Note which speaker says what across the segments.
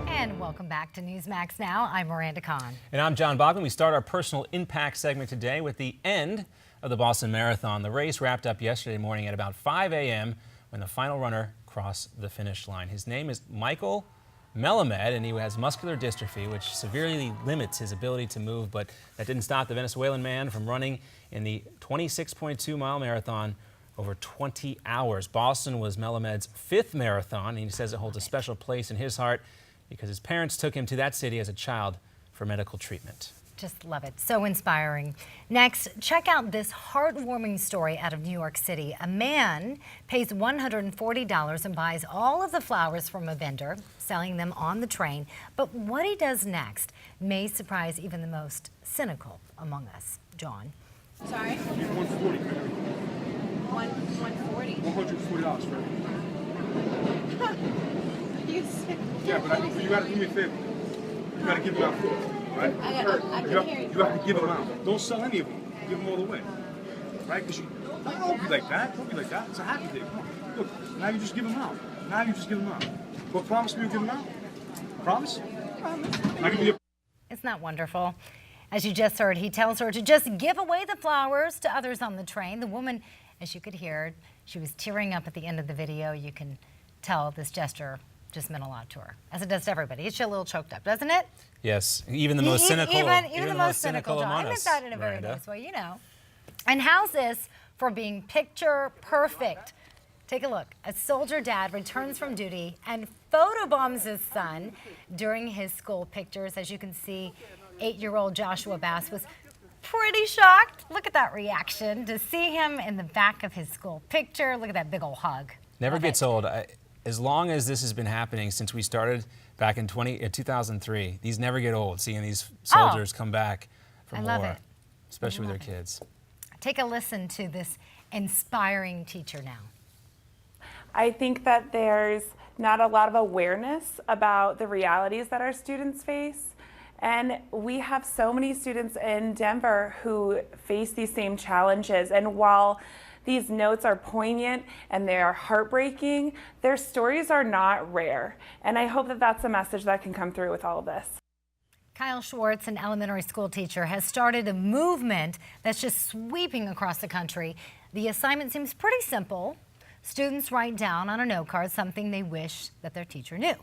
Speaker 1: And welcome back to Newsmax Now. I'm Miranda Kahn.
Speaker 2: And I'm John Bogman. We start our personal impact segment today with the end of the Boston Marathon. The race wrapped up yesterday morning at about 5 a.m. when the final runner crossed the finish line. His name is Michael Melamed, and he has muscular dystrophy, which severely limits his ability to move, but that didn't stop the Venezuelan man from running in the 26.2-mile marathon over 20 hours. Boston was Melamed's 5th marathon, and he says it holds a special place in his heart because his parents took him to that city as a child for medical treatment.
Speaker 1: Just love it. So inspiring. Next, check out this heartwarming story out of New York City. A man pays $140 and buys all of the flowers from a vendor, selling them on the train. But what he does next may surprise even the most cynical among us. John.
Speaker 3: Sorry?
Speaker 4: I need 140.
Speaker 3: $140.
Speaker 4: $140 for it.
Speaker 3: You sick?
Speaker 4: Yeah, but you gotta do me a favor. You gotta give them out. Right?
Speaker 3: I can hear you.
Speaker 4: You have to give them out. Don't sell any of them. Give them all away. Right? Because don't be like that. Don't be like that. It's a happy day. Come on. Look, now you just give them out. Now you just give them out. But promise me you'll give them out. Promise?
Speaker 3: Promise.
Speaker 4: I give you a
Speaker 1: Isn't that wonderful? As you just heard, he tells her to just give away the flowers to others on the train. The woman, as you could hear, she was tearing up at the end of the video. You can tell this gesture just meant a lot to her, as it does to everybody. It's a little choked up, doesn't it?
Speaker 2: Yes, even the most cynical.
Speaker 1: Even the most cynical, John.
Speaker 2: among
Speaker 1: I meant
Speaker 2: us,
Speaker 1: that in a very
Speaker 2: Miranda.
Speaker 1: nice way, you know. And how's this for being picture perfect? Take a look. A soldier dad returns from duty and photobombs his son during his school pictures. As you can see, 8-year-old Joshua Bass was pretty shocked. Look at that reaction to see him in the back of his school picture. Look at that big old hug.
Speaker 2: Never
Speaker 1: Love
Speaker 2: gets
Speaker 1: it.
Speaker 2: old. As long as this has been happening since we started back in 2003, these never get old, seeing these soldiers come back for
Speaker 1: I
Speaker 2: more,
Speaker 1: love it.
Speaker 2: especially with
Speaker 1: love
Speaker 2: their kids.
Speaker 1: Take a listen to this inspiring teacher now.
Speaker 5: I think that there's not a lot of awareness about the realities that our students face. And we have so many students in Denver who face these same challenges. And while these notes are poignant and they are heartbreaking, their stories are not rare. And I hope that that's a message that can come through with all of this.
Speaker 1: Kyle Schwartz, an elementary school teacher, has started a movement that's just sweeping across the country. The assignment seems pretty simple. Students write down on a note card something they wish that their teacher knew.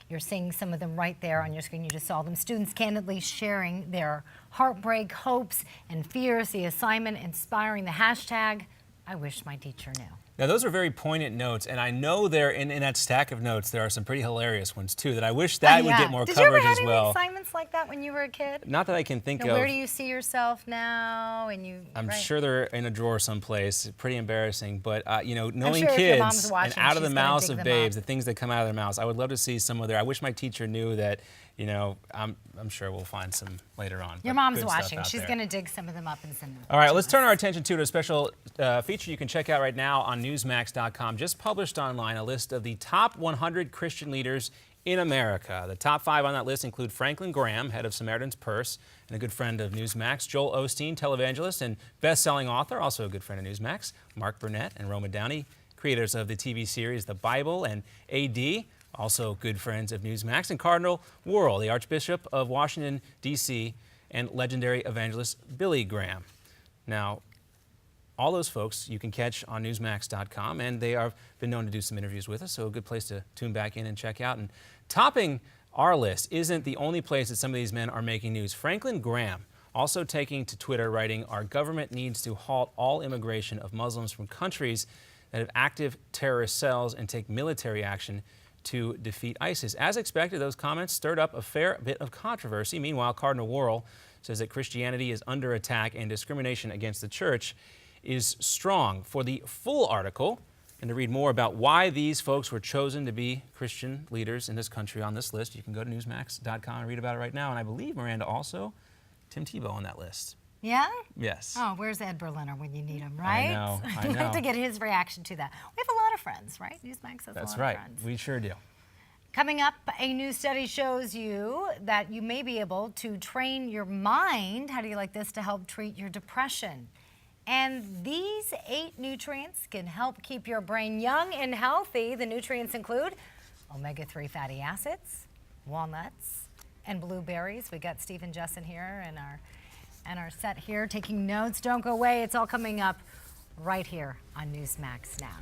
Speaker 1: You're seeing some of them right there on your screen. You just saw them. Students candidly sharing their heartbreak, hopes, and fears. The assignment inspiring the hashtag, I wish my teacher knew.
Speaker 2: Now, those are very poignant notes, and I know there in that stack of notes there are some pretty hilarious ones too that I wish that would get more
Speaker 1: Did
Speaker 2: coverage
Speaker 1: you ever
Speaker 2: as
Speaker 1: have
Speaker 2: well.
Speaker 1: any assignments like that when you were a kid?
Speaker 2: Not that I can think
Speaker 1: Now,
Speaker 2: of.
Speaker 1: where do you see yourself now? And
Speaker 2: I'm
Speaker 1: right.
Speaker 2: sure they're in a drawer someplace. Pretty embarrassing, but you know, knowing
Speaker 1: sure if your mom's
Speaker 2: kids and
Speaker 1: watching,
Speaker 2: out of the
Speaker 1: she's gonna
Speaker 2: mouths
Speaker 1: dig
Speaker 2: of
Speaker 1: them
Speaker 2: babes,
Speaker 1: up.
Speaker 2: the things that come out of their mouths, I would love to see some of their. I wish my teacher knew that. You know, I'm sure we'll find some later on.
Speaker 1: Your
Speaker 2: but
Speaker 1: mom's
Speaker 2: good stuff
Speaker 1: watching.
Speaker 2: out
Speaker 1: She's
Speaker 2: there.
Speaker 1: going to dig some of them up and send them.
Speaker 2: All right,
Speaker 1: to
Speaker 2: let's
Speaker 1: us.
Speaker 2: turn our attention to a special feature you can check out right now on Newsmax.com. Just published online a list of the top 100 Christian leaders in America. The top 5 on that list include Franklin Graham, head of Samaritan's Purse, and a good friend of Newsmax, Joel Osteen, televangelist and best-selling author, also a good friend of Newsmax, Mark Burnett and Roma Downey, creators of the TV series The Bible, and A.D., also good friends of Newsmax, and Cardinal Wuerl, the Archbishop of Washington, D.C., and legendary evangelist Billy Graham. Now, all those folks you can catch on Newsmax.com, and they have been known to do some interviews with us, so a good place to tune back in and check out. And topping our list isn't the only place that some of these men are making news. Franklin Graham also taking to Twitter, writing, "Our government needs to halt all immigration of Muslims from countries that have active terrorist cells and take military action to defeat ISIS." As expected, those comments stirred up a fair bit of controversy. Meanwhile, Cardinal Wuerl says that Christianity is under attack and discrimination against the church is strong. For the full article and to read more about why these folks were chosen to be Christian leaders in this country on this list, you can go to Newsmax.com and read about it right now. And I believe, Miranda, also Tim Tebow on that list.
Speaker 1: Yeah?
Speaker 2: Yes.
Speaker 1: Oh, where's Ed Berliner when you need him, right?
Speaker 2: I know.
Speaker 1: We have to get his reaction to that. We have a lot of friends, right? Newsmax has
Speaker 2: That's
Speaker 1: a lot
Speaker 2: right.
Speaker 1: of friends.
Speaker 2: We sure do.
Speaker 1: Coming up, a new study shows you that you may be able to train your mind, how do you like this, to help treat your depression. And these 8 nutrients can help keep your brain young and healthy. The nutrients include omega-3 fatty acids, walnuts, and blueberries. We got Steve and Justin here and our set here taking notes. Don't go away. It's all coming up right here on Newsmax Now.